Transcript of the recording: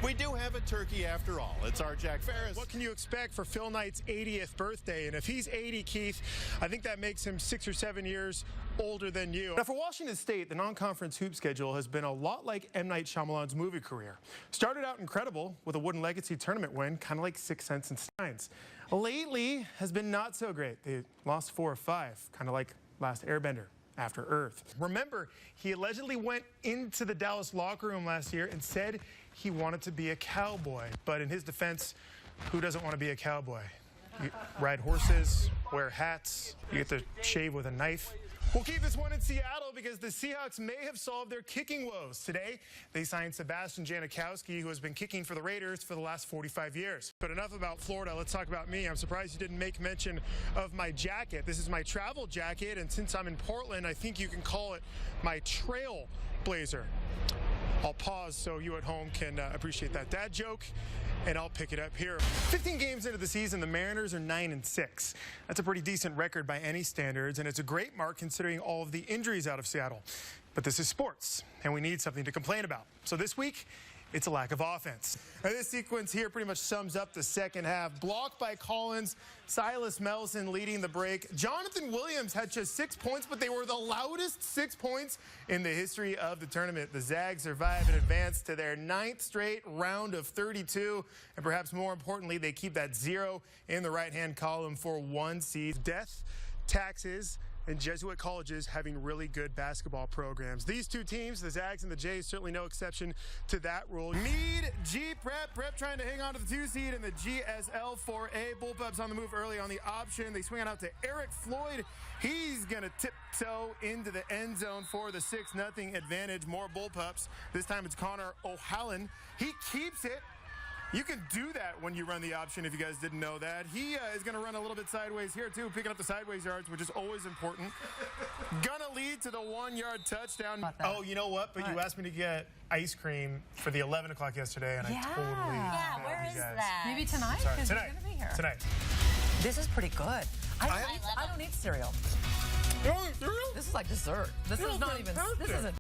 We do have a turkey after all. It's our Jack Ferris. What can you expect for Phil Knight's 80th birthday? And if he's 80, Keith, I think that makes him 6 or 7 years older than you. Now, for Washington State, the non-conference hoop schedule has been a lot like M. Night Shyamalan's movie career. Started out incredible with a Wooden Legacy tournament win, kind of like Sixth Sense and Steins. Lately has been not so great. They lost 4 of 5, kind of like Last Airbender. After Earth. Remember, he allegedly went into the Dallas locker room last year and said he wanted to be a cowboy. But in his defense, who doesn't want to be a cowboy? You ride horses, wear hats, you get to shave with a knife. We'll keep this one in Seattle because the Seahawks may have solved their kicking woes. Today, they signed Sebastian Janikowski, who has been kicking for the Raiders for the last 45 years. But enough about Florida. Let's talk about me. I'm surprised you didn't make mention of my jacket. This is my travel jacket, and since I'm in Portland, I think you can call it my trail blazer. I'll pause so you at home can appreciate that dad joke, and I'll pick it up here. 15 games into the season, the Mariners are 9-6. That's a pretty decent record by any standards, and it's a great mark considering all of the injuries out of Seattle. But this is sports, and we need something to complain about. So this week, it's a lack of offense. Now, this sequence here pretty much sums up the second half. Blocked by Collins, Silas Melson leading the break. Jonathan Williams had just 6 points, but they were the loudest 6 points in the history of the tournament. The Zags survive and advance to their 9th straight round of 32. And perhaps more importantly, they keep that 0 in the right-hand column for 1 seed. Death, taxes, and Jesuit colleges having really good basketball programs. These two teams, the Zags and the Jays, certainly no exception to that rule. Meade, G, Prep trying to hang on to the 2 seed in the GSL 4A. Bullpups on the move early on the option. They swing it out to Eric Floyd. He's going to tiptoe into the end zone for the 6-0 advantage. More Bullpups. This time it's Connor O'Halloran. He keeps it. You can do that when you run the option, if you guys didn't know that. He is going to run a little bit sideways here, too, picking up the sideways yards, which is always important. Gonna lead to the 1-yard touchdown. Oh, you know what? But you asked me to get ice cream for the 11 o'clock yesterday, and I totally where is that? Maybe tonight? Sorry, Because tonight. we're going to be here. Tonight. This is pretty good. I don't eat cereal. You don't eat cereal? This is like dessert. This is not even, this isn't